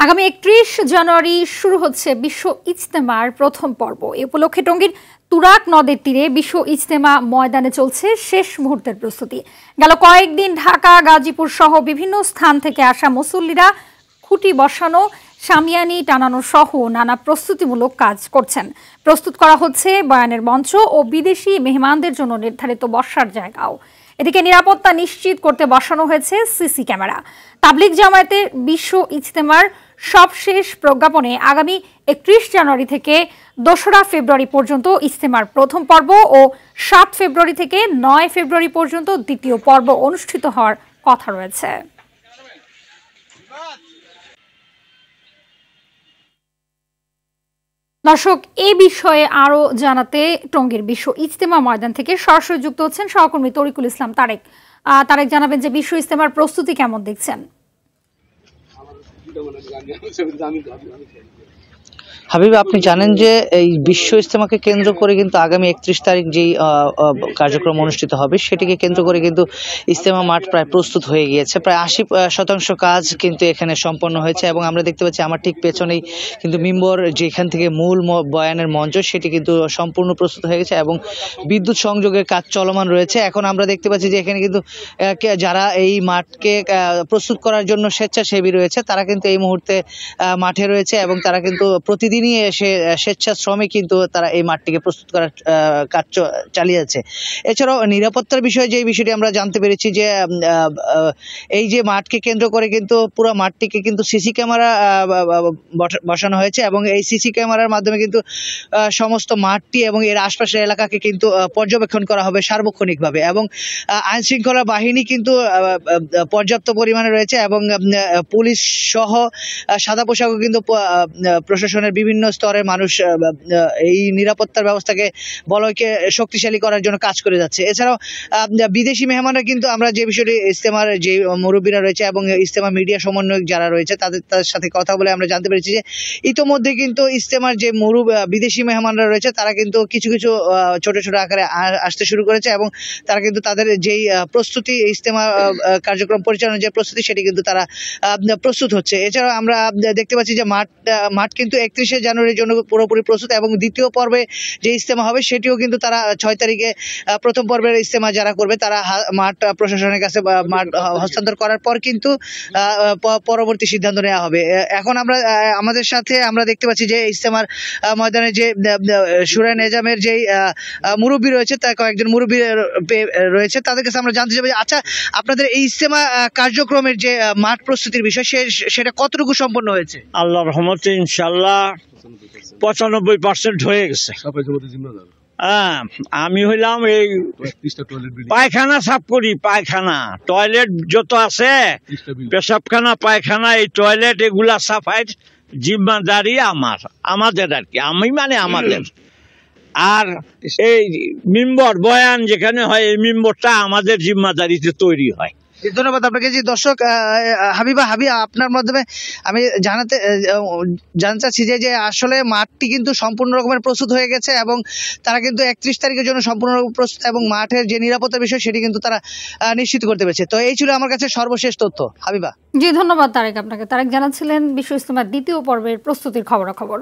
আগামী ৩১ জানুয়ারি শুরু হচ্ছে বিশ্ব ইজতেমার প্রথম পর্ব। এ উপলক্ষে টঙ্গীর তুরাগ নদের তীরে বিশ্ব ইজতেমা ময়দানে চলছে শেষ মুহূর্তের প্রস্তুতি। গেল কয়েকদিন ঢাকা, গাজীপুর সহ বিভিন্ন স্থান থেকে আসা মুসল্লিরা খুঁটি বসানো, শামিয়ানি টানানো সহ নানা প্রস্তুতিমূলক কাজ করছেন। প্রস্তুত করা হচ্ছে বয়ানের মঞ্চ ও বিদেশি মেহমানদের জন্য নির্ধারিত বসার জায়গাও। এদিকে নিরাপত্তা নিশ্চিত করতে বসানো হয়েছে সিসি ক্যামেরা। তাবলিগ জামায়াতের বিশ্ব ইজতেমার সবশেষ প্রজ্ঞাপনে আগামী ৩১ জানুয়ারি থেকে ২রা ফেব্রুয়ারি পর্যন্ত ইজতেমার প্রথম পর্ব ও ৭ ফেব্রুয়ারি থেকে ৯ ফেব্রুয়ারি পর্যন্ত দ্বিতীয় পর্ব অনুষ্ঠিত হওয়ার কথা রয়েছে। দর্শক, এই বিষয়ে আরো জানাতে টঙ্গীর বিশ্ব ইজতেমা ময়দান থেকে সরাসরি যুক্ত হচ্ছেন সহকর্মী তরিকুল ইসলাম তারেক। তারেক, জানাবেন যে বিশ্ব ইজতেমার প্রস্তুতি কেমন দেখছেন? হাবিবা, আপনি জানেন যে এই বিশ্ব ইজতেমাকে কেন্দ্র করে কিন্তু আগামী ৩১ তারিখ যেই কার্যক্রম অনুষ্ঠিত হবে সেটিকে কেন্দ্র করে কিন্তু ইজতেমা মাঠ প্রায় প্রস্তুত হয়ে গিয়েছে। প্রায় ৮০% কাজ কিন্তু এখানে সম্পন্ন হয়েছে এবং আমরা দেখতে পাচ্ছি আমার ঠিক পেছনেই কিন্তু মিম্বর, যেখান থেকে মূল বয়ানের মঞ্চ, সেটি কিন্তু সম্পূর্ণ প্রস্তুত হয়ে গেছে এবং বিদ্যুৎ সংযোগের কাজ চলমান রয়েছে। এখন আমরা দেখতে পাচ্ছি যে এখানে কিন্তু যারা এই মাঠকে প্রস্তুত করার জন্য স্বেচ্ছাসেবী রয়েছে তারা কিন্তু এই মুহূর্তে মাঠে রয়েছে এবং তারা কিন্তু প্রতিদিনই এসে স্বেচ্ছাশ্রমে কিন্তু তারা এই মাঠটিকে প্রস্তুত করার কাজ চালিয়ে যাচ্ছে। এছাড়াও নিরাপত্তার বিষয়ে যে বিষয়টি আমরা জানতে পেরেছি যে এই যে মাঠকে কেন্দ্র করে কিন্তু পুরো মাঠটিকে কিন্তু সিসি ক্যামেরা বসানো হয়েছে এবং এই সিসি ক্যামেরার মাধ্যমে কিন্তু সমস্ত মাঠটি এবং এর আশপাশের এলাকাকে কিন্তু পর্যবেক্ষণ করা হবে সার্বক্ষণিকভাবে এবং আইন শৃঙ্খলা বাহিনী কিন্তু পর্যাপ্ত পরিমাণে রয়েছে এবং পুলিশ সহ সাদা পোশাকও কিন্তু প্রশাসনের বিভিন্ন স্তরের মানুষ এই নিরাপত্তার ব্যবস্থাকে বলয়কে শক্তিশালী করার জন্য কাজ করে যাচ্ছে। এছাড়াও বিদেশি মেহমানরা কিন্তু আমরা যে বিষয়টি ইজতেমার যে মুরব্বীরা রয়েছে এবং ইজতেমা মিডিয়া সমন্বয়ক যারা রয়েছে তাদের সাথে কথা বলে আমরা জানতে পেরেছি যে ইতোমধ্যে কিন্তু ইজতেমার যে বিদেশি মেহমানরা রয়েছে তারা কিন্তু কিছু কিছু ছোট ছোট আকারে আসতে শুরু করেছে এবং তারা কিন্তু তাদের যেই প্রস্তুতি, ইজতেমা কার্যক্রম পরিচালনার যে প্রস্তুতি সেটি কিন্তু তারা প্রস্তুত হচ্ছে। এছাড়াও আমরা দেখতে পাচ্ছি যে মাঠ কিন্তু ৩১শে জানুয়ারির জন্য পুরোপুরি প্রস্তুত এবং দ্বিতীয় পর্বে যে ইজতেমা হবে সেটিও কিন্তু তারা ৬ তারিখে প্রথম পর্বের ইজতেমা যারা করবে তারা মাঠ প্রশাসনের কাছে মাঠ হস্তান্তর করার পর কিন্তু পরবর্তী সিদ্ধান্ত নেওয়া হবে। এখন আমাদের সাথে আমরা দেখতে পাচ্ছি যে ইজতেমার ময়দানে যে শুরা নেজামের যে মুরব্বী রয়েছে তার কয়েকজন মুরব্বী রয়েছে, তাদের কাছে আমরা জানতে চাইব আচ্ছা, আপনাদের এই ইজতেমা কার্যক্রমের যে মাঠ প্রস্তুতির বিষয় সেটা কতটুকু সম্পন্ন হয়েছে? আল্লাহর রহমতে ইনশাআল্লাহ ৯৫% হয়ে গেছে। আমি হইলাম এই পায়খানা সাফ করি, পায়খানা টয়লেট যত আছে, পেশাবখানা, পায়খানা, এই টয়লেট এগুলা সাফাইয়ের জিম্মাদারি আমাদের আর কি, আমি মানে আমাদের। আর এই মিম্বর বয়ান যেখানে হয় এই মিম্বরটা আমাদের জিম্মাদারিতে তৈরি হয়। ধন্যবাদ আপনাকে। যে দর্শক, হাবিবা, আপনার মাধ্যমে আমি জানতে চাচ্ছি যে আসলে মাঠটি কিন্তু সম্পূর্ণ রকমের প্রস্তুত হয়ে গেছে এবং তারা কিন্তু ৩১ তারিখের জন্য সম্পূর্ণ প্রস্তুত এবং মাঠের যে নিরাপত্তার বিষয় সেটি কিন্তু তারা নিশ্চিত করতে পেরেছে। তো এই ছিল আমার কাছে সর্বশেষ তথ্য। হাবিবা। জি, ধন্যবাদ তারেক আপনাকে। তারেক জানাচ্ছিলেন বিশ্ব ইজতেমার দ্বিতীয় পর্বের প্রস্তুতির খবরাখবর।